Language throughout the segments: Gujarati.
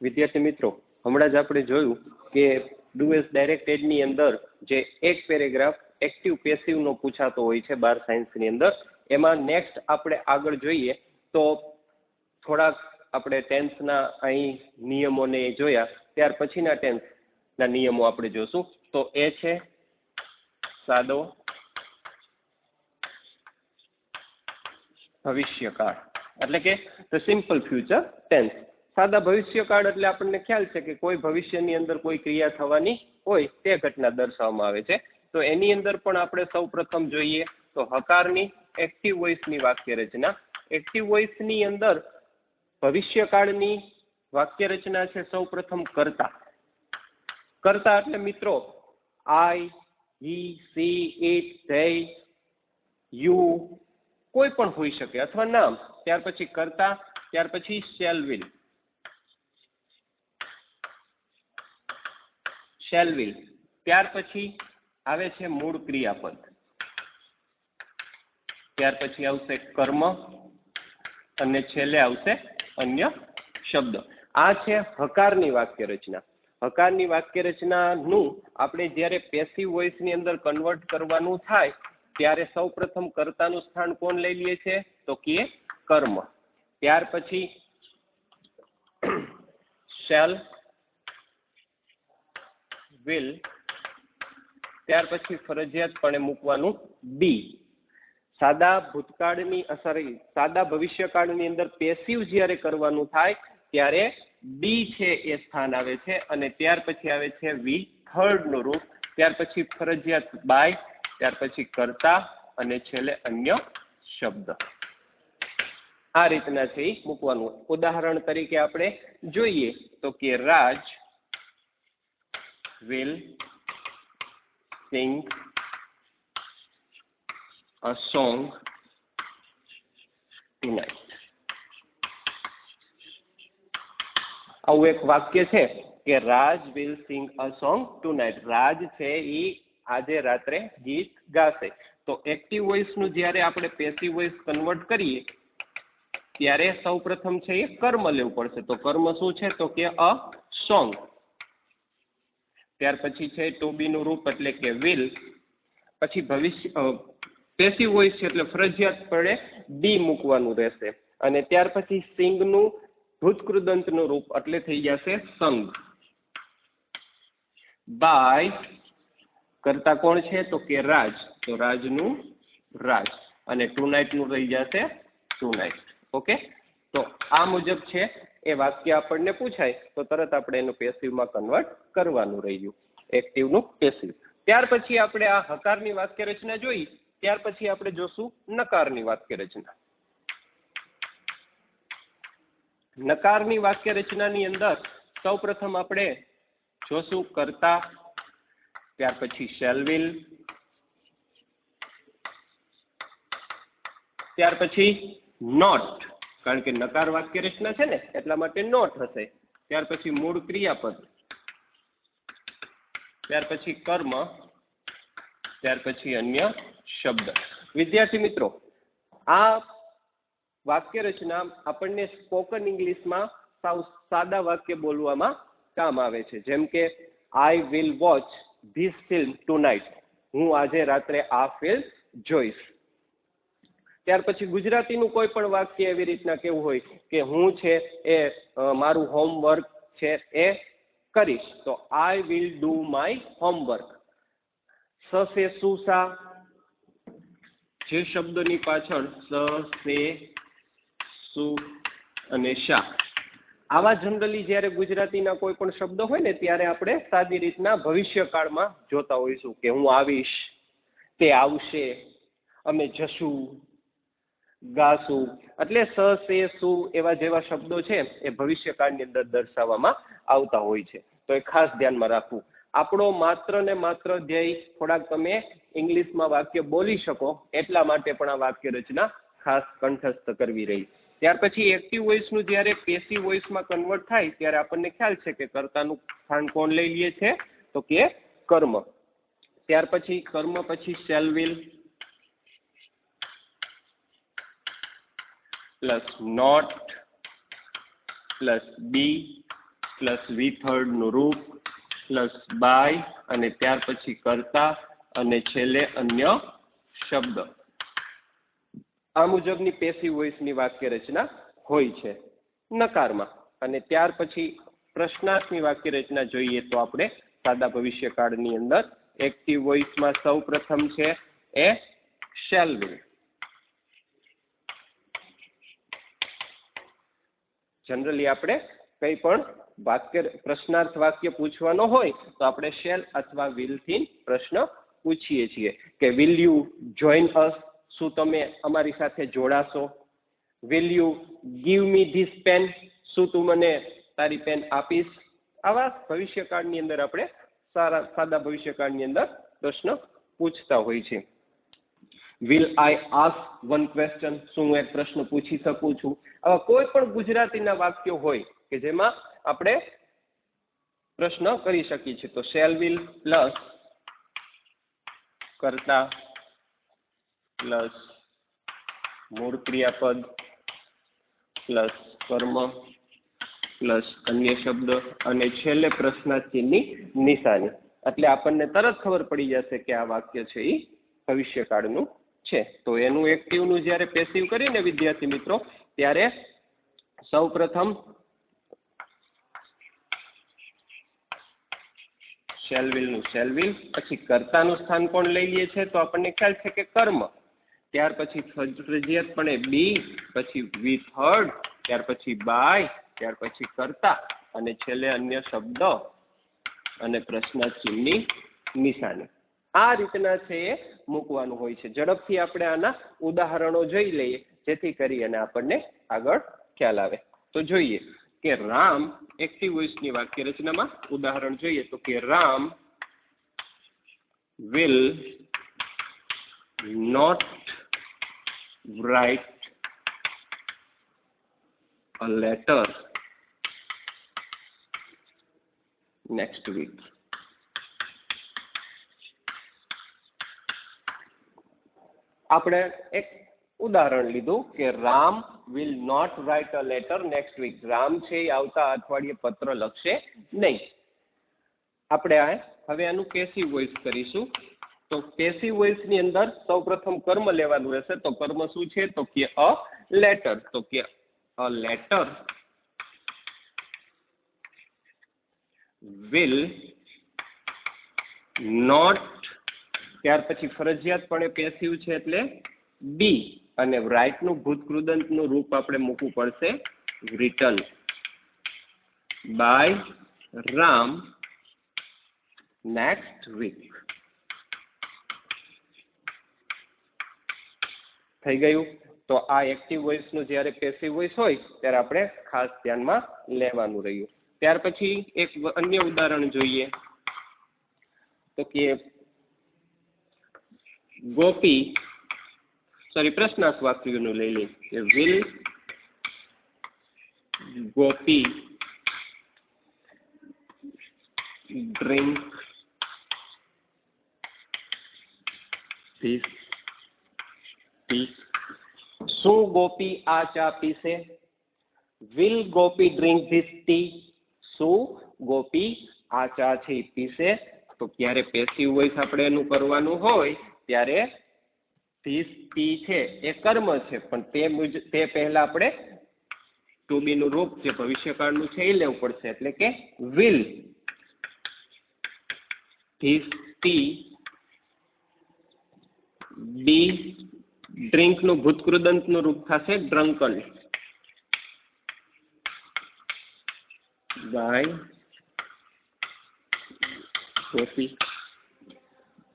વિદ્યાર્થી મિત્રો, હમણાં જ આપણે જોયું કે ડુ એઝ ડાયરેક્ટેડની અંદર જે એક પેરેગ્રાફ એક્ટિવ પેસિવનો પૂછાતો હોય છે 12 સાયન્સની અંદર, એમાં નેક્સ્ટ આપણે આગળ જોઈએ તો થોડાક આપણે ટેન્સના અહીં નિયમોને જોયા, ત્યાર પછીના ટેન્સના નિયમો આપણે જોશું. તો એ છે સાદો ભવિષ્યકાળ, એટલે કે ધ સિમ્પલ ફ્યુચર ટેન્સ. સાદા ભવિષ્યકાળ એટલે આપણને ખ્યાલ છે કે કોઈ ભવિષ્યની અંદર કોઈ ક્રિયા થવાની હોય તે ઘટના દર્શાવવામાં આવે છે. તો એની અંદર પણ આપણે સૌ પ્રથમ જોઈએ તો હકારની એક્ટિવ વોઇસની વાક્ય રચના. એક્ટિવ વોઇસની અંદર ભવિષ્યકાળની વાક્ય રચના છે સૌ પ્રથમ કર્તા. કર્તા એટલે મિત્રો આઈ, હી, સી, ઇટ, ધે, યુ કોઈ પણ હોઈ શકે અથવા નામ. ત્યાર પછી કર્તા, ત્યાર પછી શેલ વિલ. શેલ વિલ ત્યાર પછી આવે છે મૂળ ક્રિયાપદ, ત્યાર પછી આવશે કર્મ અને છેલ્લે આવશે અન્ય શબ્દ. આ છે હકારની વાક્ય રચના. હકારની વાક્ય રચનાનું આપણે જ્યારે પેસિવ વોઇસની અંદર કન્વર્ટ કરવાનું થાય ત્યારે સૌ પ્રથમ કર્તાનું સ્થાન કોણ લઈ લે છે તો કે કર્મ. ત્યાર પછી શેલ વિલ, ત્યાર પછી ફરજિયાતપણે મૂકવાનું બી. સાદા ભૂતકાળની સાદા ભવિષ્યકાળની અંદર પેસિવ જ્યારે કરવાનું થાય ત્યારે બી છે એ સ્થાન આવે છે અને ત્યાર પછી આવે છે વી થર્ડનું રૂપ. ત્યાર પછી ફરજિયાત બાય, ત્યાર પછી કર્તા અને છેલ્લે અન્ય શબ્દ. આ રીતના છે એ મૂકવાનું. ઉદાહરણ તરીકે આપણે જોઈએ તો કે રાજ will sing a song tonight. આવું એક વાક્ય છે કે રાજ will sing a song tonight. રાજ છે એ આજે રાત્રે ગીત ગાશે. તો એક્ટિવ વોઇસ નું જ્યારે આપણે પેસિવ વોઇસ કન્વર્ટ કરીએ ત્યારે સૌ પ્રથમ છે એ કર્મ લેવું પડશે. તો કર્મ શું છે તો કે અ સોંગ. ત્યાર પછી છે ટુ બી નું રૂપ એટલે કે વિલ. પછી ભવિષ્ય પેસિવ વોઇસ છે એટલે ફરજિયાતપણે ડી મૂકવાનું રહેશે. અને ત્યાર પછી સિંગ નું ભૂતકૃદંતનું રૂપ એટલે થઈ જશે સંગ. બાય કરતા કોણ છે તો કે રાજ, તો રાજનું રાજ. અને ટુ નાઇટ નું રહી જશે ટુ નાઇટ. ઓકે, તો આ મુજબ છે એ વાક્ય આપણને પૂછાય તો તરત આપણે એનું પેસિવમાં કન્વર્ટ કરવાનું રહ્યું, એક્ટિવનું પેસિવ. ત્યાર પછી આપણે આ હકારની વાક્ય રચના જોઈ, ત્યાર પછી આપણે જોશું નકારની વાક્ય રચના. નકારની વાક્ય રચનાની અંદર સૌ પ્રથમ આપણે જોશું કર્તા, ત્યાર પછી શેલ વિલ, ત્યાર પછી નોટ, કારણ કે નકાર વાક્ય રચના છે ને એટલા માટે નોટ હશે. ત્યાર પછી મૂળ ક્રિયાપદ, ત્યાર પછી કર્મ, ત્યાર પછી અન્ય શબ્દ. વિદ્યાર્થી મિત્રો, આ વાક્ય રચના આપણને સ્પોકન ઇંગ્લિશમાં સાવ સાદા વાક્ય બોલવામાં કામ આવે છે. જેમ કે I will watch this film tonight. હું આજે રાત્રે આ ફિલ્મ જોઈશ. ત્યાર પછી ગુજરાતીનું કોઈ પણ વાક્ય એવી રીતના કેવું હોય કે હું છે એ મારું હોમવર્ક છે એ કરીશ. તો I will do my homework. સ સે સુ સા, જે શબ્દની પાછળ સ સે સુ અને શા, આવા જનરલી જ્યારે ગુજરાતીના કોઈ પણ શબ્દ હોય ને ત્યારે આપણે સાદી રીતના ભવિષ્યકાળમાં જોતા હોઈશું કે હું આવીશ, તે આવશે, અમે જશું, ગાશું. એટલે સ સે સુ એવા જેવા શબ્દો છે એ ભવિષ્યકાળની અંદર દર્શાવવામાં આવતા હોય છે. તો એ ખાસ ધ્યાનમાં રાખવું. આપણો માત્ર ને માત્ર ધ્યેય થોડાક તમે ઇંગ્લિશમાં વાક્ય બોલી શકો એટલા માટે પણ આ વાક્ય રચના ખાસ કંઠસ્થ કરવી રહી. ત્યાર પછી એક્ટિવ વોઇસનું જ્યારે પેસિવ વોઇસમાં કન્વર્ટ થાય ત્યારે આપણને ખ્યાલ છે કે કર્તાનું સ્થાન કોણ લઈ લે છે તો કે કર્મ. ત્યાર પછી કર્મ પછી shall will plus not plus be plus V third નું રૂપ પ્લસ બાય અને ત્યાર પછી કર્તા અને છેલ્લે અન્ય શબ્દ. આ મુજબની પેસિવ વોઇસની વાક્ય રચના હોય છે નકારમાં. અને ત્યાર પછી પ્રશ્નાર્થની વાક્ય રચના જોઈએ તો આપણે સાદા ભવિષ્યકાળની અંદર એક્ટિવ વોઇસમાં સૌ પ્રથમ છે એ શેલ વિલ. જનરલી આપણે કંઈ પણ વાક્ય પ્રશ્નાર્થ વાક્ય પૂછવાનો હોય તો આપણે શેલ અથવા વિલ થી પ્રશ્ન પૂછીએ છીએ કે વિલ યુ જોઈન અસ, શું તમે અમારી સાથે જોડાશો? Will you give me this pen, શું તું મને તારી પેન આપીશ? આવા ભવિષ્યકાળની અંદર આપણે સાદા ભવિષ્યકાળની અંદર પ્રશ્ન પૂછતા હોય છે. Will I ask one question, શું હું એક પ્રશ્ન પૂછી શકું છું? આવા કોઈ પણ ગુજરાતીના વાક્યો હોય કે જેમાં આપણે પ્રશ્ન કરી શકીએ છીએ તો શેલ વિલ પ્લસ કર્તા પ્લસ મૂળ ક્રિયાપદ પ્લસ કર્મ પ્લસ અન્ય શબ્દ અને છેલ્લે પ્રશ્નાર્થની નિશાની. એટલે આપણને તરત ખબર પડી જશે કે આ વાક્ય છે એ ભવિષ્યકાળનું છે. તો એનું એક્ટિવનું જ્યારે પેસિવ કરીને વિદ્યાર્થી મિત્રો ત્યારે સૌ પ્રથમ શેલ વિલનું શેલ વિલ, પછી કર્તાનું સ્થાન કોણ લઈ લે છે તો આપણને ખ્યાલ છે કે કર્મ. ત્યાર પછી ફરજિયાતપણે બી, પછી વી થર્ડ, ત્યાર પછી બાય, ત્યાર પછી કર્તા અને છેલ્લે અન્ય શબ્દ અને પ્રશ્નાર્થની નિશાની. આ રીતના છે એ મૂકવાનું હોય છે. ઝડપથી આપણે આના ઉદાહરણો જોઈ લઈએ જેથી કરી અને આપણને આગળ ખ્યાલ આવે. તો જોઈએ કે રામ એક્ટિવ વોઇસની વાક્ય રચનામાં ઉદાહરણ જોઈએ તો કે Ram will not write a letter next week. આપણે એક ઉદાહરણ લીધું કે Ram will not write a letter next week. Ram છે એ આવતા અઠવાડિયે પત્ર લખશે નહીં. આપણે હવે આનું પેસિવ વોઇસ કરીશું. તો પેસિવ વોઇસની અંદર સૌપ્રથમ કર્મ લેવાનું રહેશે. તો કર્મ શું છે તો કે અ લેટર. તો કે અ લેટર will not, ત્યાર પછી ફરજિયાતપણે પેસિવ છે એટલે બી અને રાઇટનું ભૂતકૃદંતનું રૂપ આપણે મૂકવું પડશે written by Ram next week. થઈ ગયું. તો આ એક્ટિવ વોઇસનું જ્યારે પેસિવ વોઇસ હોય ત્યારે આપણે ખાસ ધ્યાનમાં લેવાનું રહ્યું. ત્યાર પછી એક અન્ય ઉદાહરણ જોઈએ તો કે ગોપી, પ્રશ્નાર્થ વાક્યનું લઈ લઈએ કે will Gopi drink this tea, શું ગોપી આ ચા પીશે? Will Gopi drink this tea, શું ગોપી આ ચા છે પીશે? તો ક્યારે પેસિવ વોઇસ આપણે એનું કરવાનું હોય ત્યારે ધીસ ટી છે એ કર્મ છે, પણ તે પહેલા આપણે ટુ બી નું રૂપ જે ભવિષ્યકાળનું છે એ લેવું પડશે. એટલે કે will this tea be, drink નું ભૂતકૃદંત નું રૂપ થશે ડ્રંકન બાય ગોપી.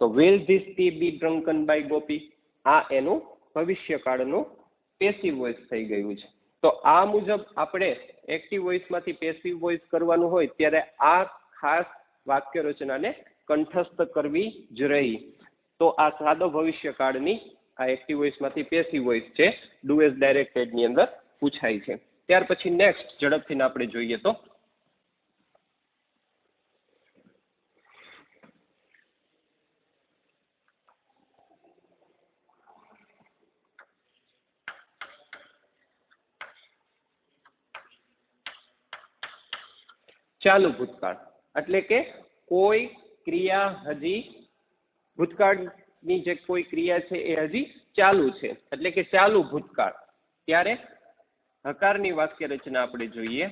તો will this tea be drunken by Gopi, આ એનું ભવિષ્યકાળનું પેસિવ વોઇસ થઈ ગયું છે. તો આ મુજબ આપણે એક્ટિવ વોઇસમાંથી પેસિવ વોઇસ કરવાનું હોય ત્યારે આ ખાસ વાક્ય રચનાને કંઠસ્થ કરવી જ રહી. તો આ સાદો ભવિષ્યકાળની આ એક્ટિવ વોઇસમાંથી પેસિવ વોઇસ છે ડુ એઝ ડાયરેક્ટેડની અંદર પૂછાય છે. ત્યાર પછી નેક્સ્ટ ઝડપથી આપણે જોઈએ તો ચાલુ ભૂતકાળ એટલે કે કોઈ ક્રિયા હજી ભૂતકાળની જે કોઈ ક્રિયા છે એ હજી ચાલુ છે એટલે કે ચાલુ ભૂતકાળ. ત્યારે હકારની વાક્ય રચના આપણે જોઈએ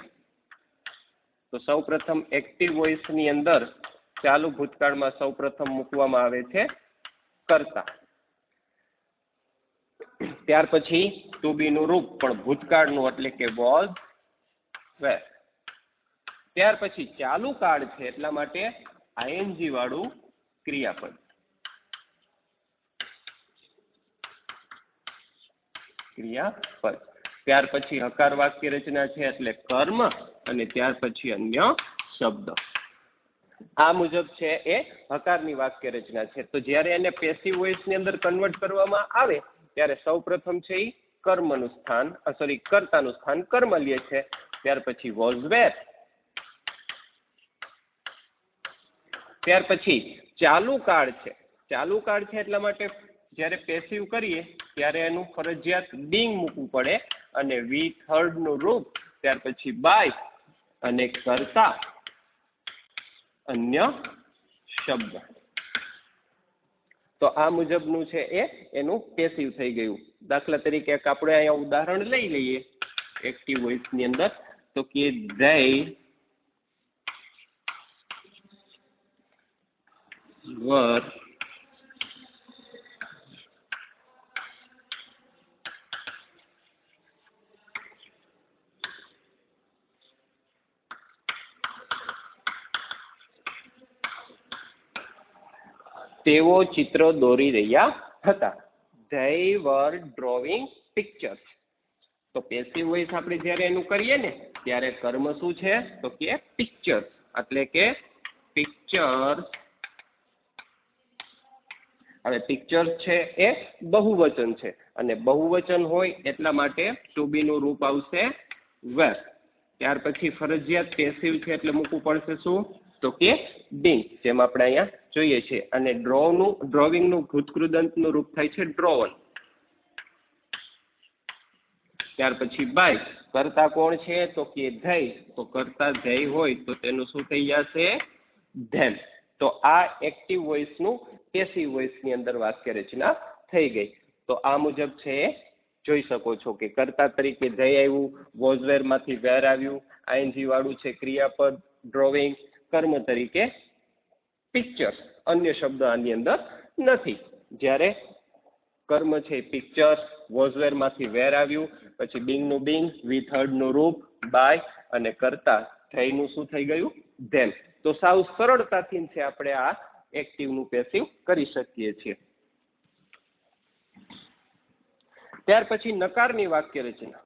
તો સૌપ્રથમ એક્ટિવ વોઇસની અંદર ચાલુ ભૂતકાળમાં સૌપ્રથમ મૂકવામાં આવે છે કર્તા. ત્યાર પછી ટુ બી નું રૂપ પણ ભૂતકાળનું એટલે કે વોઝ વેર. ત્યાર પછી ચાલુ કાળ છે એટલા માટે આઈએનજી વાળું ક્રિયાપદ. ત્યાર પછી હકાર વાક્ય રચના છે એટલે કર્મ અને ત્યાર પછી અન્ય શબ્દ. આ મુજબ છે એ હકારની વાક્ય રચના છે. તો જ્યારે એને પેસિવ વોઇસની અંદર કન્વર્ટ કરવામાં આવે ત્યારે સૌપ્રથમ છે એ કર્મનું સ્થાન કર્તાનું સ્થાન કર્મ લે છે. ત્યાર પછી વોઝ વેર. ત્યાર પછી ચાલુ કાળ છે. ચાલુ કાળ છે એટલા માટે જ્યારે પેસિવ કરીએ ત્યારે એનું ફરજિયાત બીંગ મૂકવું પડે અને વી થર્ડ નું રૂપ ત્યાર પછી બાય અને કર્તા અન્ય શબ્દ. તો આ મુજબનું છે એનું પેસિવ થઈ ગયું. દાખલા તરીકે આપણે અહીંયા ઉદાહરણ લઈ લઈએ એક્ટિવ વોઇસની અંદર તો કે they were તેઓ ચિત્રો દોરી રહ્યા હતા. they were drawing pictures. તો પેસિવ વોઇસ આપણે જ્યારે એનું કરીએ ને ત્યારે કર્મ શું છે તો કે પિક્ચર્સ એટલે કે પિક્ચર્સ. હવે પિક્ચર્સ છે એ બહુવચન છે અને બહુવચન હોય એટલા માટે ટુ બી નું રૂપ આવશે વેર. ત્યાર પછી ફરજિયાત પેસિવ છે એટલે મૂકવું પડશે શું તો કે બીંગ, જેમ આપણે અહીંયા જોઈએ છીએ. અને ડ્રોવિંગનું ભૂતકૃદંતનું રૂપ થાય છે ડ્રોવન. ત્યાર પછી બાય. કર્તા કોણ છે તો કે ધેય. તો કર્તા ધેય હોય તો તેનું શું થઈ જશે ધેમ. તો આ એક્ટિવ વોઇસનું પેસિવ વોઇસની અંદર વાક્ય રચના થઈ ગઈ. તો આ મુજબ છે જોઈ શકો છો કે કર્તા તરીકે ધેય આવ્યું, વોઝવેર માંથી વેર આવ્યું, આઈએનજી વાળું છે ક્રિયાપદ ડ્રોવિંગ, કર્મ તરીકે પિક્ચર્સ, અન્ય શબ્દ આની અંદર નથી. જ્યારે કર્મ છે પિક્ચર્સ, વોઝવેર માંથી વેર આવ્યું, પછી બીંગ નું બીંગ, વી થર્ડ નું રૂપ બાય અને કર્તા ધેયનું શું થઈ ગયું ધેમ. તો સાવ સરળતાથી છે આપણે આ એક્ટિવ નું પેસિવ કરી શકીએ છીએ. ત્યાર પછી નકારની વાક્ય રચના.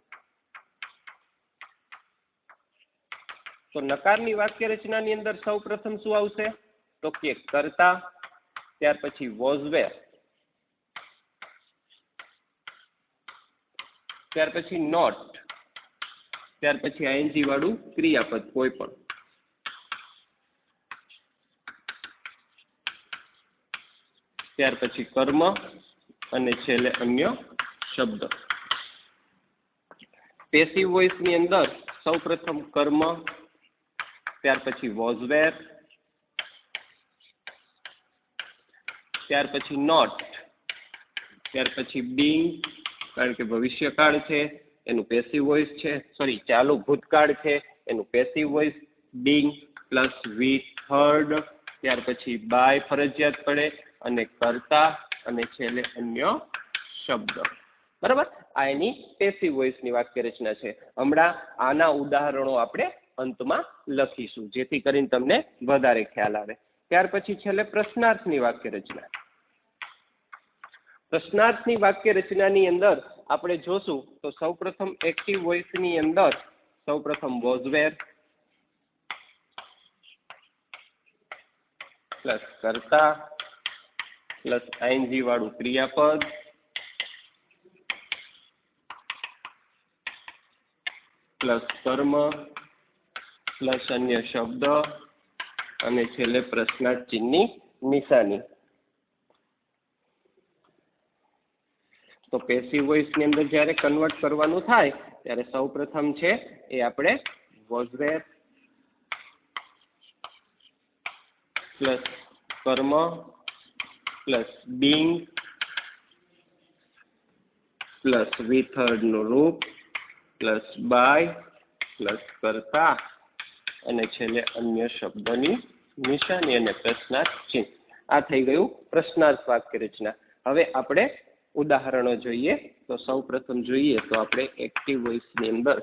તો નકારની વાક્ય રચનાની અંદર સૌ પ્રથમ શું આવશે તો કે કર્તા, ત્યાર પછી વોઝ વેર, ત્યાર પછી નોટ, ત્યાર પછી આઈએનજી વાળું ક્રિયાપદ કોઈ પણ, ત્યાર પછી કર્મ અને છેલ્લે અન્ય શબ્દ. પેસિવ વોઇસની અંદર સૌપ્રથમ કર્મ, ત્યાર પછી વોઝ વેર, ત્યાર પછી નોટ, ત્યાર પછી બીંગ કારણ કે ભવિષ્યકાળ છે એનું પેસિવ વોઇસ છે, ચાલુ ભૂતકાળ છે એનું passive voice being plus V third, ત્યાર પછી બાય ફરજિયાત પડે અને કર્તા અને છેલ્લે અન્ય શબ્દ. બરાબર, આ એની પેસિવ વોઇસની વાક્ય રચના છે. હમણાં આના ઉદાહરણો આપણે અંતમાં લખીશું જેથી કરીને તમને વધારે ખ્યાલ આવે. ત્યાર પછી છેલ્લે પ્રશ્નાર્થની વાક્ય રચના. પ્રશ્નાર્થની વાક્ય રચનાની અંદર આપણે જોશું તો સૌપ્રથમ એક્ટિવ વોઇસની અંદર સૌપ્રથમ વોઝ વેર પ્લસ કર્તા પ્લસ આઈએનજી વાળું ક્રિયાપદ પ્લસ કર્મ પ્લસ અન્ય શબ્દ અને છેલ્લે પ્રશ્નાર્થ ચિહ્નની નિશાની. તો પેસિવ વોઇસની અંદર જ્યારે કન્વર્ટ કરવાનું થાય ત્યારે સૌપ્રથમ છે એ આપણે વોઝ વેર પ્લસ કર્મ પ્લસ બીંગ પ્લસ વિથર્ડનું રૂપ પ્લસ બાય પ્લસ કર્તા અને છેલ્લે અન્ય શબ્દોની નિશાની અને પ્રશ્નાર્થ ચિહ્ન. આ થઈ ગયું પ્રશ્નાર્થ વાક્ય રચના. હવે આપણે ઉદાહરણો જોઈએ. તો સૌ પ્રથમ જોઈએ તો આપણે એક્ટિવ વોઇસની અંદર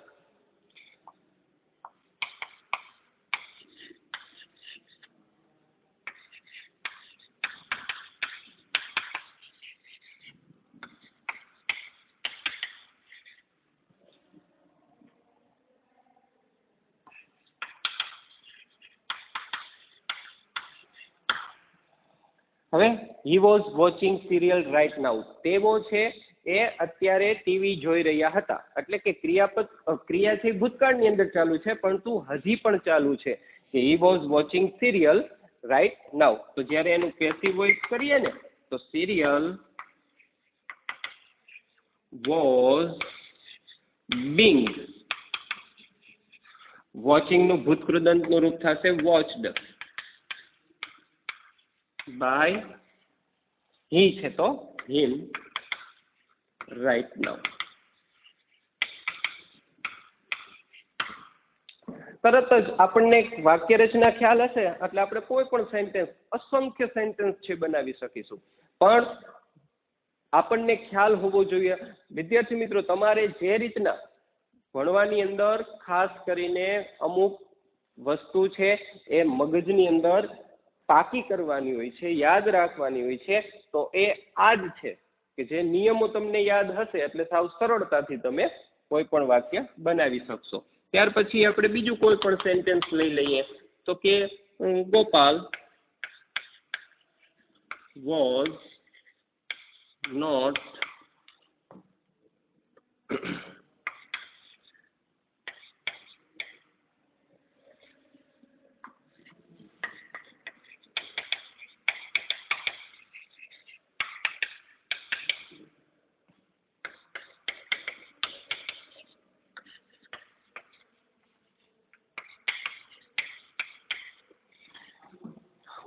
હવે he was watching serial right now. તેઓ છે એ અત્યારે ટીવી જોઈ રહ્યા હતા. એટલે કે ક્રિયાપદ ક્રિયા છે ભૂતકાળની અંદર ચાલુ છે, પરંતુ હજી પણ ચાલુ છે કે he was watching serial right now. તો જ્યારે એનું પેસિવ વોઇસ કરીએ ને તો સિરિયલ વોઝ બિંગ. વોચિંગનું ભૂતકૃદંતનું રૂપ થશે વોચડ બાય હી છે તો હિમ રાઇટ નાઉ. તરત જ આપણને વાક્ય રચના ખ્યાલ હશે એટલે આપણે કોઈ પણ સેન્ટેન્સ, અસંખ્ય સેન્ટેન્સ છે બનાવી શકીશું. પણ આપણને ખ્યાલ હોવો જોઈએ. વિદ્યાર્થી મિત્રો, તમારે જે રીતના ભણવાની અંદર ખાસ કરીને અમુક વસ્તુ છે એ મગજની અંદર પાકી કરવાની હોય છે, યાદ રાખવાની હોય છે. તો એ આ જ છે કે જે નિયમો તમને યાદ હશે એટલે સાવ સરળતાથી તમે કોઈ પણ વાક્ય બનાવી શકશો. ત્યાર પછી આપણે બીજું કોઈ પણ સેન્ટેન્સ લઈ લઈએ તો કે Gopal was not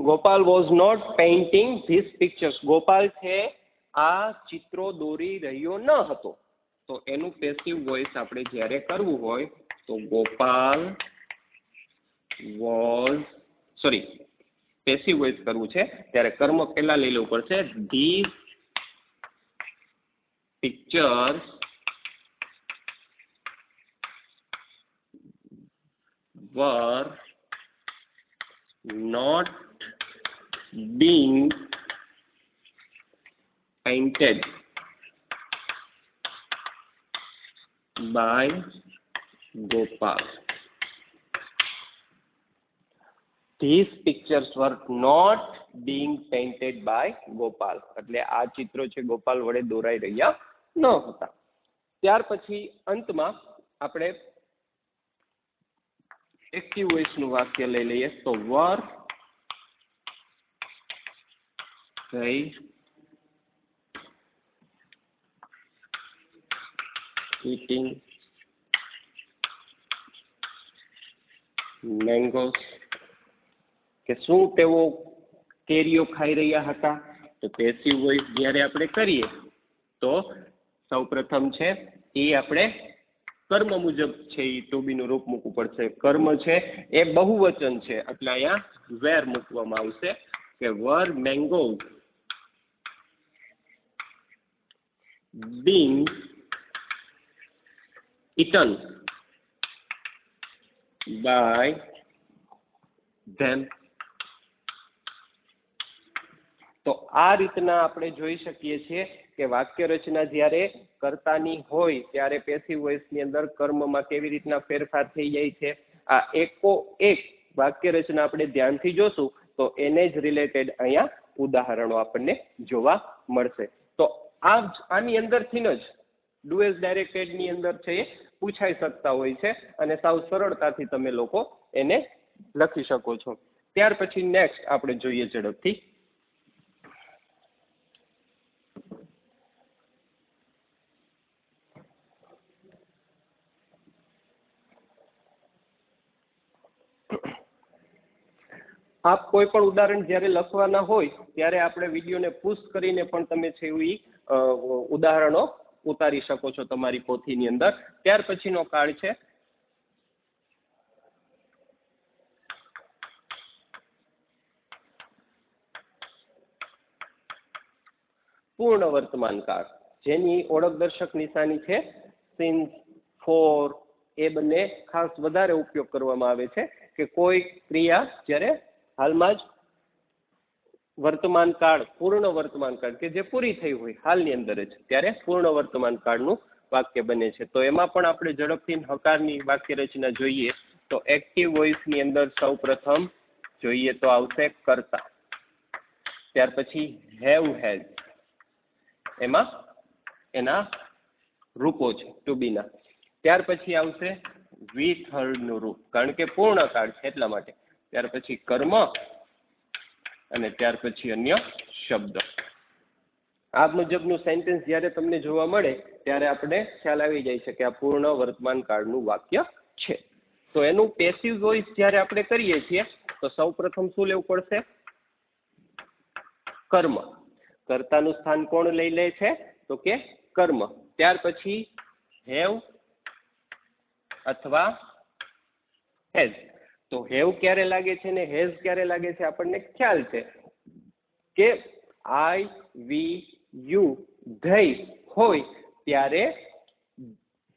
Gopal was not painting this pictures. Gopal છે આ ચિત્રો દોરી રહ્યો ન હતો. તો એનું પેસિવ વોઇસ આપણે જ્યારે કરવું હોય તો Gopal was, sorry, passive voice કરવું છે ત્યારે કર્મ પહેલા લઈ લેવું પડશે. This pictures were not being painted by Gopal. These pictures were not being painted by Gopal. એટલે આ ચિત્રો છે ગોપાલ વડે દોરાઈ રહ્યા ન હતા. ત્યાર પછી અંતમાં આપણે એક્ટિવ વોઇસનું વાક્ય લઈ લઈએ તો were they eating mangoes. કે શું તેઓ કેરીઓ ખાઈ રહ્યા હતા. તો પેસિવ વોઇસ જ્યારે આપણે કરીએ તો સૌપ્રથમ છે એ આપણે કર્મ મુજબ છે એ ટુ બી નું રૂપ મૂકવું પડશે. કર્મ છે એ બહુવચન છે એટલે અહીંયા વેર મૂકવામાં આવશે કે વર mangoes being eaten by them. તો આ રીતના આપણે જોઈ શકીએ છીએ કે વાક્ય રચના જ્યારે કર્તાની હોય ત્યારે પેસિવ વોઇસની અંદર કર્મમાં કેવી રીતના ફેરફાર થઈ જાય છે. આ એકો એક વાક્ય રચના આપણે ધ્યાનથી જોશું તો એને જ રિલેટેડ અહીંયા ઉદાહરણો આપણને જોવા મળશે. તો આની અંદરથી જ ડુ એઝ ડાયરેક્ટેડની અંદર છે એ પૂછાઈ શકતા હોય છે અને સાવ સરળતાથી તમે લોકો એને લખી શકો છો. ત્યાર પછી નેક્સ્ટ આપણે જોઈએ ઝડપથી આપ કોઈ પણ ઉદાહરણ જ્યારે લખવાના હોય ત્યારે આપણે વિડીયોને પુશ કરીને પણ તમે છે એવી ઉદાહરણો ઉતારી શકો છો તમારી પોથીની અંદર. ત્યાર પછીનો કાળ છે પૂર્ણ વર્તમાન કાળ, જેની ઓળખ દર્શક નિશાની છે સિન્સ, ફોર, એ બંને ખાસ વધારે ઉપયોગ કરવામાં આવે છે કે કોઈ ક્રિયા જ્યારે હાલમાં જ વર્તમાન કાળ, પૂર્ણ વર્તમાન કાળ કે જે પૂરી થઈ હોય હાલની અંદર જ, ત્યારે પૂર્ણ વર્તમાન કાળનું વાક્ય બને છે. તો એમાં પણ આપણે ઝડપથી હકારની વાક્ય રચના જોઈએ તો એક્ટિવ વોઇસની અંદર સૌ પ્રથમ જોઈએ તો આવશે કર્તા, ત્યાર પછી હેવ હેઝ, એમાં એના રૂપો છે ટુ બીના. ત્યાર પછી આવશે વી થર્ડનું રૂપ, કારણ કે પૂર્ણ કાળ છે એટલા માટે. ત્યાર પછી કર્મ અને ત્યાર પછી અન્ય શબ્દ. આ મુજબનું સેન્ટેન્સ જ્યારે તમને જોવા મળે ત્યારે આપણે ખ્યાલ આવી જાય છે કે આ પૂર્ણ વર્તમાન કાળનું વાક્ય છે. તો એનું પેસિવ વોઇસ જ્યારે આપણે કરીએ છીએ તો સૌ પ્રથમ શું લેવું પડશે? કર્મ. કર્તાનું સ્થાન કોણ લઈ લે છે? તો કે કર્મ. ત્યાર પછી હેવ અથવા હેઝ. તો હેવ ક્યારે લાગે છે ને હેઝ ક્યારે લાગે છે આપણને ખ્યાલ છે કે આઈ, વી, યુ, ધઈ હોય ત્યારે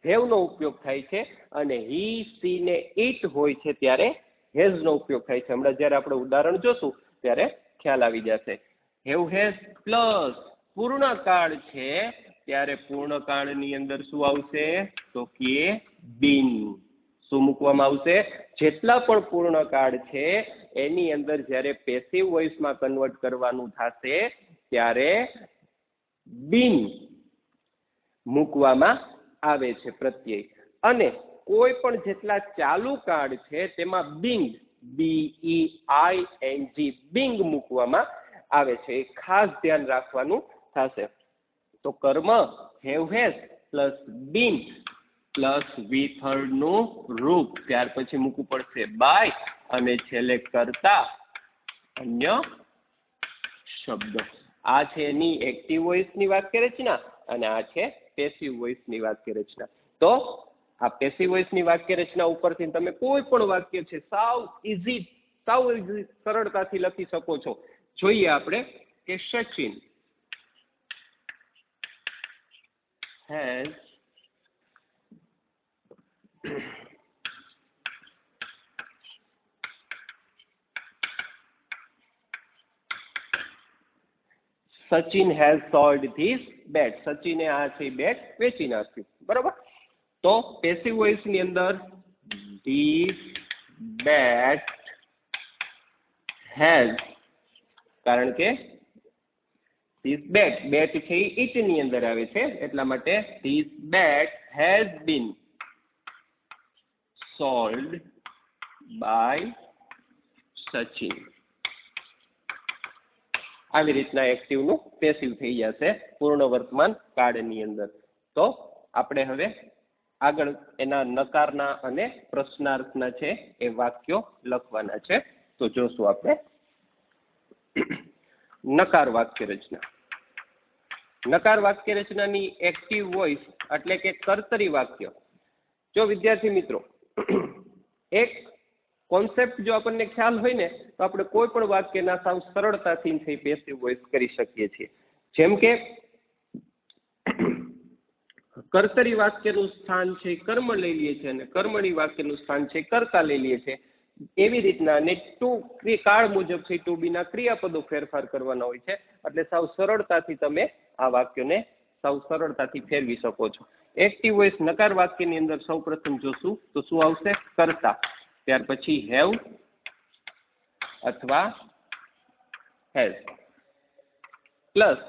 હેવનો ઉપયોગ થાય છે અને હી, સી ને ઇટ હોય છે ત્યારે હેઝનો ઉપયોગ થાય છે. હમણાં જ્યારે આપણે ઉદાહરણ જોશું ત્યારે ખ્યાલ આવી જશે. હેવ હેઝ પ્લસ પૂર્ણકાળ છે ત્યારે પૂર્ણકાળની અંદર શું આવશે? તો કે બીન. શું મૂકવામાં આવશે? જેટલા પણ પૂર્ણકાળ છે એની અંદર જ્યારે પેસિવ વોઇસમાં કન્વર્ટ કરવાનું થશે ત્યારે બીન મૂકવામાં આવે છે પ્રત્યય. અને કોઈ પણ જેટલા ચાલુ કાળ છે તેમાં બિંગ, BEING, બિંગ મૂકવામાં આવે છે. એ ખાસ ધ્યાન રાખવાનું થશે. તો કર્મ have has plus been plus V third નું રૂપ, ત્યાર પછી મૂકવું પડશે બાય અને છેલ્લે કરતા અન્ય શબ્દ. આ છે એની એક્ટિવ વોઇસની વાક્ય રચના અને આ છે પેસિવ વોઇસની વાક્ય રચના. તો આ પેસિવ વોઇસની વાક્ય રચના ઉપરથી તમે કોઈ પણ વાક્ય છે સાવ ઇઝી સરળતાથી લખી શકો છો. જોઈએ આપણે કે Sachin has Sachin has sold this bat. સચિને આ છે બેટ વેચી નાખ્યું. બરાબર. તો પેસિવ વોઇસ ની અંદર this bat has, કારણ કે this bat છે એ it ની અંદર આવે છે એટલા માટે this bat has been sold by Sachin. આવી રીતના એક્ટિવનું પેસિવ થઈ જશે પૂર્ણ વર્તમાન કાળની અંદર. તો આપણે હવે આગળ એના નકારના અને પ્રશ્નાર્થના છે એ વાક્યો લખવાના છે. તો જોશું આપણે નકાર વાક્ય રચના. નકાર વાક્ય રચનાની એક્ટિવ વોઇસ એટલે કે કર્તરી વાક્ય. જો વિદ્યાર્થી મિત્રો એક કોન્સેપ્ટ જો આપણને ખ્યાલ હોય ને તો આપણે કોઈ પણ વાક્યના સાવ સરળતાથી પેસિવ વોઇસ કરી શકીએ છીએ. જેમ કે કર્તરી વાક્યનું સ્થાન છે કર્મ લઈ લઈએ છીએ અને કર્મણી વાક્યનું સ્થાન છે કર્તા લઈ લઈએ છીએ. એવી રીતના અને કાળ મુજબ છે ટુ બીના ક્રિયાપદો ફેરફાર કરવાના હોય છે. એટલે સાવ સરળતાથી તમે આ વાક્યોને સાવ સરળતાથી ફેરવી શકો છો. એક્ટિવ વોઇસ નકાર વાક્યની અંદર સૌ પ્રથમ જોશું તો શું આવશે? કર્તા. ત્યાર પછી હેવ અથવા હેઝ પ્લસ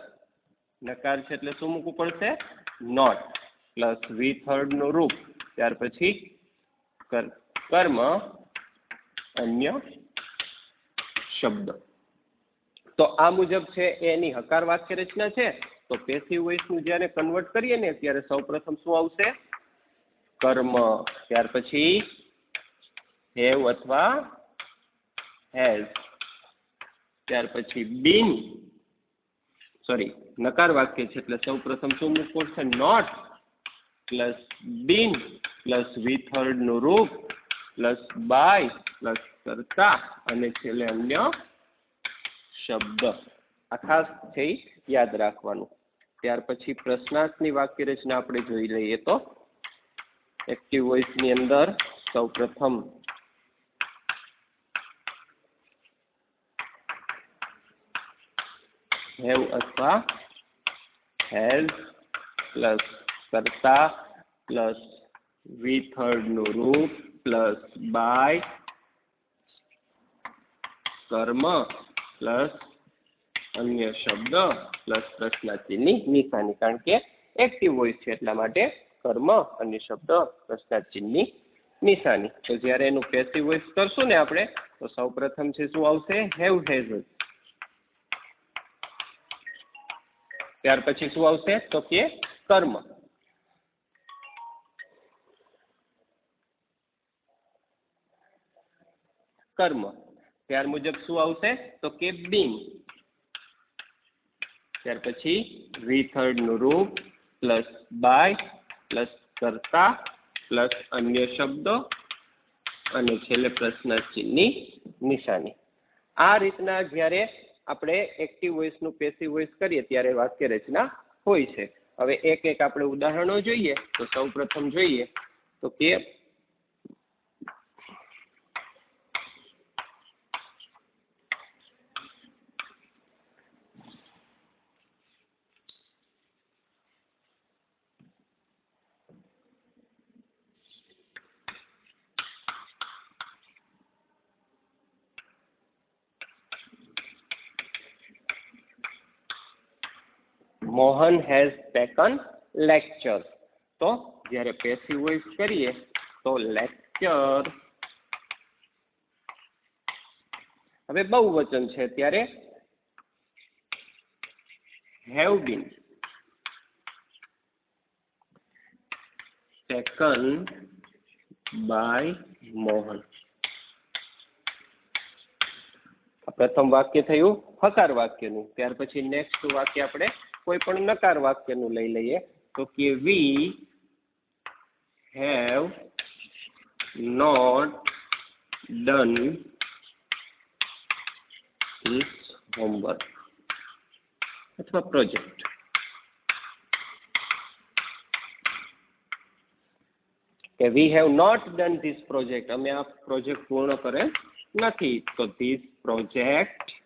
નકાર છે એટલે શું મૂકવું પડશે? નોટ પ્લસ વી થર્ડ નું રૂપ, ત્યાર પછી કર્મ અન્ય શબ્દ. તો આ મુજબ છે એની હકાર વાક્ય રચના છે. તો પેસિવ વોઇસ નું જ્યારે કન્વર્ટ કરીએ ને ત્યારે સૌ પ્રથમ શું આવશે? કર્મ. ત્યાર પછી હેવ અથવા હેઝ ત્યાર પછી બીન, સોરી નકાર વાક્ય છે એટલે સૌ પ્રથમ શું મૂકવું છે? નોટ પ્લસ બીન પ્લસ વિથર્ડ નું રૂપ પ્લસ બાય પ્લસ કરતા અને છેલ્લે અન્ય શબ્દ. આ ખાસ છે યાદ રાખવાનું. ત્યાર પછી પ્રશ્નાર્થની વાક્ય રચના આપણે જોઈ લઈએ તો એક્ટિવ વોઇસ ની અંદર સૌ પ્રથમ હેવ અથવા હેઝ પ્લસ કરતા પ્લસ વિથર્ડ નું રૂપ પ્લસ બાય કર્મ પ્લસ અન્ય શબ્દ પ્લસ પ્રશ્નાર્થની નિશાની. કારણ કે એક્ટિવ વોઇસ છે એટલા માટે કર્મ અન્ય શબ્દ પ્રશ્નાર્થની નિશાની. તો જ્યારે એનું પેસિવ વોઇસ કરશું ને આપણે તો સૌ પ્રથમ છે શું આવશે? Have has. ત્યાર પછી શું આવશે? તો કે કર્મ. કર્મ. ત્યાર મુજબ શું આવશે? તો કે બીન. ત્યાર પછી વિથર્ડ નું રૂપ પ્લસ બાય પ્લસ કરતા પ્લસ અન્ય શબ્દો અને છેલ્લે પ્રશ્નાર્થની નિશાની. આ રીતના જ્યારે આપણે એક્ટિવ વોઇસ નું પેસિવ વોઇસ કરીએ ત્યારે વાક્ય રચના હોય છે. હવે એક એક આપણે ઉદાહરણો જોઈએ તો સૌ પ્રથમ જોઈએ તો કે મોહન હેઝ ટેકન લેક્ચર. તો જ્યારે પેસિવ વોઇસ કરીએ તો લેક્ચર. હવે બહુવચન છે ત્યારે have been taken by Mohan. પ્રથમ વાક્ય થયું હકાર વાક્યનું. ત્યાર પછી નેક્સ્ટ વાક્ય આપણે કોઈ પણ નકાર વાક્યનું લઈ લઈએ તો કે we have not done this homework અથવા પ્રોજેક્ટ. કે we have not done this project, અમે આ પ્રોજેક્ટ પૂર્ણ કરેલ નથી. તો ધીસ પ્રોજેક્ટ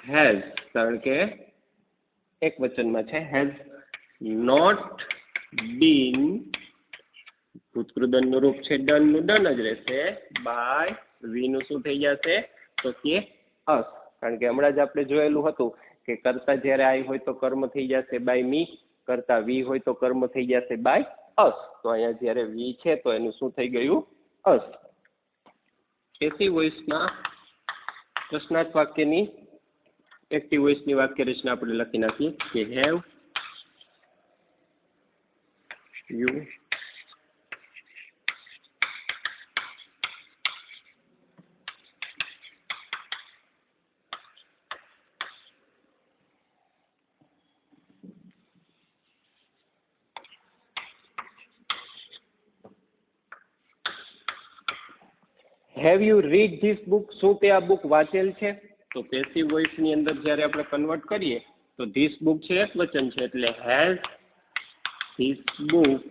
હેઝ, કારણ કે એક વચનમાં છે હેઝ નોટ બીન, ભૂતકૃદન નું રૂપ છે ડન નું ડન જ રહેશે, બાય વી નું શું થઈ જશે તો કે અસ. કારણ કે હમણાં જ આપણે જોયેલું હતું કે કરતા જ્યારે આઈ હોય તો કર્મ થઈ જશે બાય મી, કરતા વી હોય તો કર્મ થઈ જશે બાય અસ. તો અહીંયા જ્યારે વી છે તો એનું શું થઈ ગયું? અસ. પેસિવ વોઇસમાં પ્રશ્નાર્થ વાક્યની એક્ટિવ વોઇસની વાક્ય રચના આપણે લખી નાખીએ કે have you have you read this book, શું તે આ બુક વાંચેલ છે? તો પેસિવ વોઇસની અંદર જ્યારે આપણે કન્વર્ટ કરીએ તો ધીસ બુક છે એક વચન છે એટલે has this book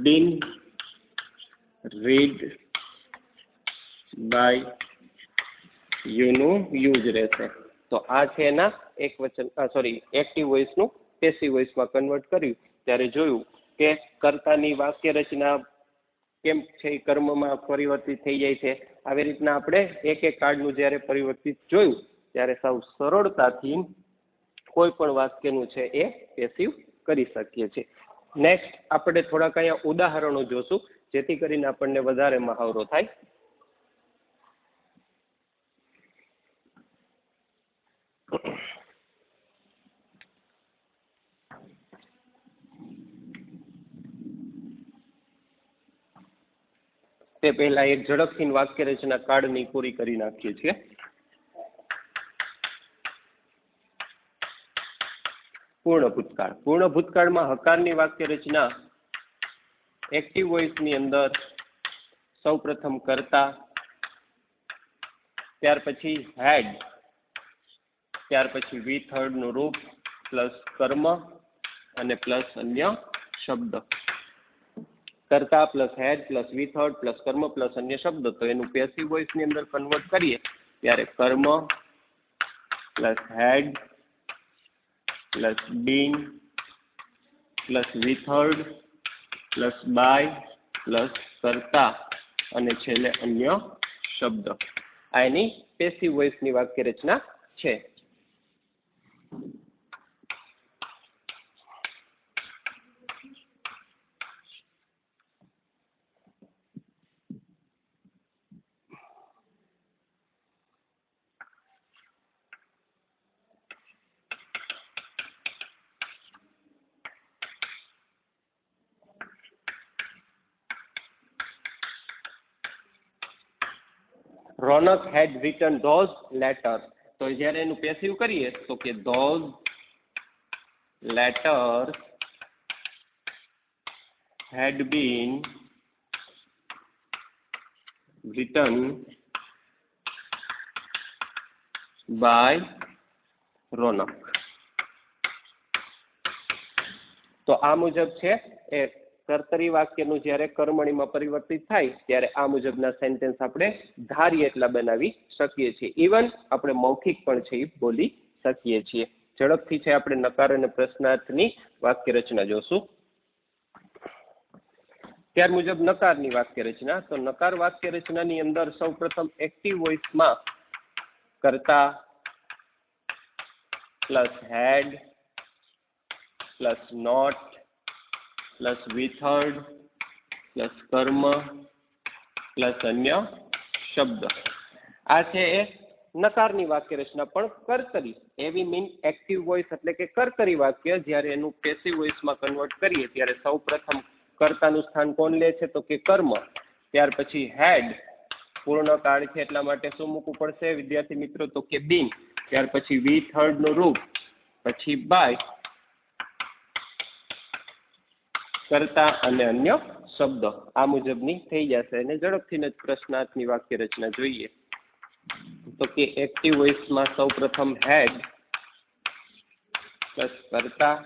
been read by you નું યુ જ રહેશે. તો આ છે એના એક વચન સોરી એક્ટિવ વોઇસનું પેસિવ વોઇસમાં કન્વર્ટ કર્યું ત્યારે જોયું કે કર્તાની વાક્ય રચના કેમ છે એ કર્મમાં પરિવર્તિત થઈ જાય છે. આવી રીતના આપણે એક એક કાર્ડનું જ્યારે પરિવર્તિત જોયું ત્યારે સાવ સરળતાથી કોઈ પણ વાક્યનું છે એ પેસિવ કરી શકીએ છીએ. નેક્સ્ટ આપણે થોડાક અહીંયા ઉદાહરણો જોશું જેથી કરીને આપણને વધારે મહાવરો થાય. તે પહેલા એક ઝડપથી વાક્ય રચના કાર્ડની પૂરી કરી નાખીએ છીએ. પૂર્ણ ભૂતકાળ. પૂર્ણ ભૂતકાળમાં હકારની વાક્ય રચના એક્ટિવ વોઇસની અંદર સૌપ્રથમ કર્તા, ત્યાર પછી હેડ, ત્યાર પછી વી થર્ડ નું રૂપ પ્લસ કર્મ અને પ્લસ અન્ય શબ્દ. કર્તા plus had plus V third plus કર્મ પ્લસ અન્ય શબ્દ. તો એનું પેસિવ વોઇસ ની અંદર કન્વર્ટ કરીએ ત્યારે કર્મ plus had plus been plus V third plus by plus કર્તા અને છેલ્લે અન્ય શબ્દ. આ એની પેસિવ વોઇસ ની વાક્ય રચના છે. રોનક had written those letters. તો જ્યારે એનું પેસિવ કરીએ તો કે those letters had been written by રોનક. તો આ મુજબ છે એ કર્તરી વાક્યનું જ્યારે કર્મણીમાં પરિવર્તિત થાય ત્યારે આ મુજબના સેન્ટેન્સ આપણે ધારીએ એટલા બનાવી શકીએ છીએ. ઇવન આપણે મૌખિક પણ છે એ બોલી શકીએ છીએ. ઝડપથી છે આપણે નકાર અને પ્રશ્નાર્થની વાક્ય રચના જોશું. ત્યાર મુજબ નકારની વાક્ય રચના. તો નકાર વાક્ય રચનાની અંદર સૌપ્રથમ એક્ટિવ વોઇસમાં કર્તા plus had plus not plus V third plus કર્મ પ્લસ અન્ય શબ્દ. આ છે એ નકારની વાક્ય રચના. પણ કર્તરી એવી મીન એક્ટિવ વોઇસ એટલે કે કર્તરી વાક્ય જ્યારે એનું પેસિવ વોઇસમાં કન્વર્ટ કરીએ ત્યારે સૌ પ્રથમ કર્તાનું સ્થાન કોણ લે છે તો કે કર્મ. ત્યાર પછી હેડ પૂર્ણ કાળ છે એટલા માટે શું મૂકવું પડશે વિદ્યાર્થી મિત્રો તો કે બીન. ત્યાર પછી વી થર્ડ નું રૂપ, પછી બાય, કરતા અને અન્ય શબ્દ. આ મુજબની થઈ જશે. અને ઝડપથી જ પ્રશ્નાર્થની વાક્ય રચના જોઈએ તો કે એક્ટિવ વોઇસમાં સૌ પ્રથમ હેડ પ્લસ કરતા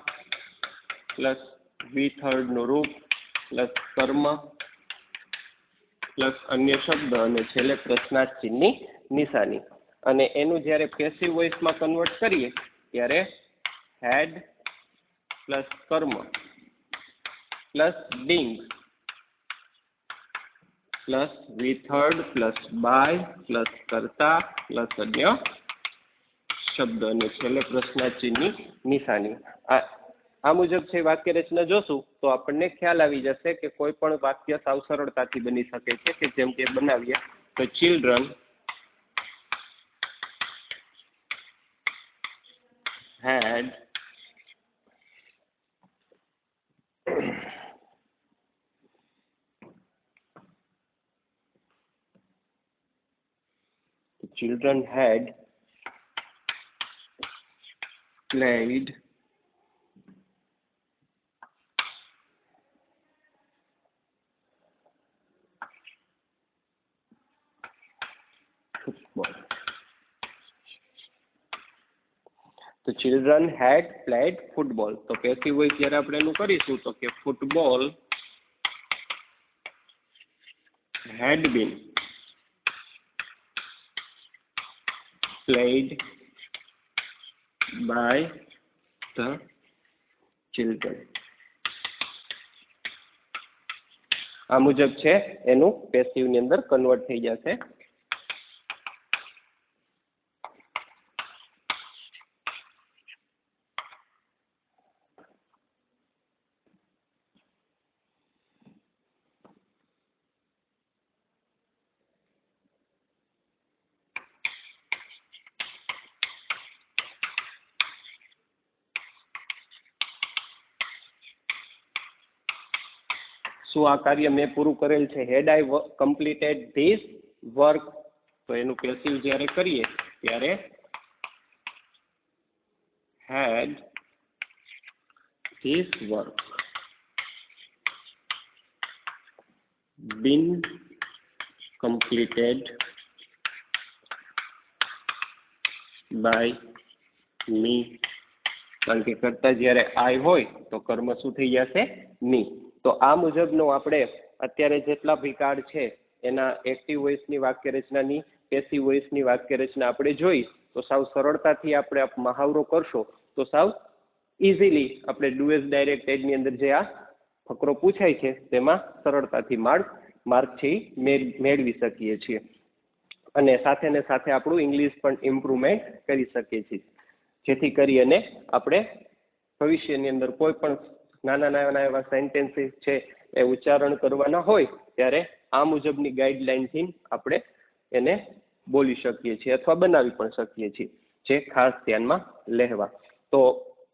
પ્લસ વી થર્ડ નું રૂપ પ્લસ કર્મ પ્લસ અન્ય શબ્દ અને છેલ્લે પ્રશ્નાર્થ ચિહ્નની નિશાની. અને એનું જ્યારે પેસિવ વોઇસમાં કન્વર્ટ કરીએ ત્યારે હેડ પ્લસ કર્મ plus being plus V third plus by plus કરતા પ્લસ અન્ય શબ્દ અને છેલ્લે પ્રશ્નાર્થ ચિહ્નની નિશાની. આ મુજબ છે વાક્ય રચના જોશું તો આપણને ખ્યાલ આવી જશે કે કોઈ પણ વાક્ય સાવ સરળતાથી બની શકે છે. કે જેમ કે બનાવીએ તો ચિલ્ડ્રન had played football. તો ચિલ્ડ્રન હેડ પ્લેડ ફૂટબોલ. તો પેસિવ વોઇસ જ્યારે આપણે એનું કરીશું તો કે football had been played by the children. આ મુજબ છે એનું પેસિવ ની અંદર કન્વર્ટ થઈ જશે. શું આ કાર્ય મેં પૂરું કરેલ છે? હેડ આઈ કમ્પ્લીટેડ ધીસ વર્ક? તો એનું પેસિવ જ્યારે કરીએ ત્યારે had this work been completed by me? કારણ કે કરતા જ્યારે આઈ હોય તો કર્મ શું થઈ જશે? મી. તો આ મુજબનો આપણે અત્યારે જેટલા ભી કાર્ડ છે એના એક્ટિવ વોઇસની વાક્ય રચનાની, પેસિવ વોઇસની વાક્ય રચના આપણે જોઈ. તો સાવ સરળતાથી આપણે મહાવરો કરશો તો સાવ ઇઝીલી આપણે ડુ એઝ ડાયરેક્ટ એડની અંદર જે આ ફકરો પૂછાય છે તેમાં સરળતાથી માર્ક છે મેળવી શકીએ છીએ, અને સાથે ને સાથે આપણું ઇંગ્લિશ પણ ઇમ્પ્રુવમેન્ટ કરી શકીએ છીએ, જેથી કરી અને આપણે ભવિષ્યની અંદર કોઈ પણ નાના નાના એવા સેન્ટેન્સીસ છે એ ઉચ્ચારણ કરવાના હોય ત્યારે આ મુજબની ગાઈડલાઇનથી આપણે એને બોલી શકીએ છીએ અથવા બનાવી પણ શકીએ છીએ, જે ખાસ ધ્યાનમાં લેવા. તો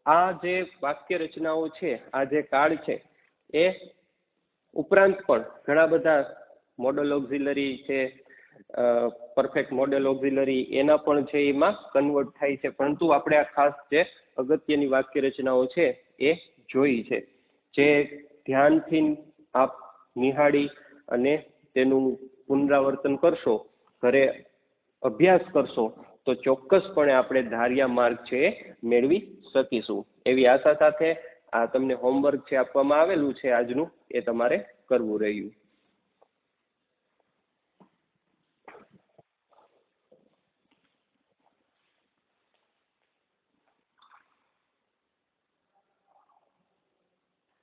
આ જે વાક્ય રચનાઓ છે, આ જે કાર્ડ છે, એ ઉપરાંત પણ ઘણા બધા મોડલ ઓક્ઝિલરી છે, પરફેક્ટ મોડેલ ઓક્ઝિલરી, એના પણ છે એમાં કન્વર્ટ થાય છે, પરંતુ આપણે આ ખાસ જે અગત્યની વાક્ય રચનાઓ છે એ જોઈ છે, જે ધ્યાનથી આપ નિહાળી અને તેનું પુનરાવર્તન કરશો, ઘરે અભ્યાસ કરશો તો ચોક્કસપણે આપણે ધાર્યા માર્ક છે એ મેળવી શકીશું. એવી આશા સાથે આ તમને હોમવર્ક છે આપવામાં આવેલું છે આજનું, એ તમારે કરવું રહ્યું.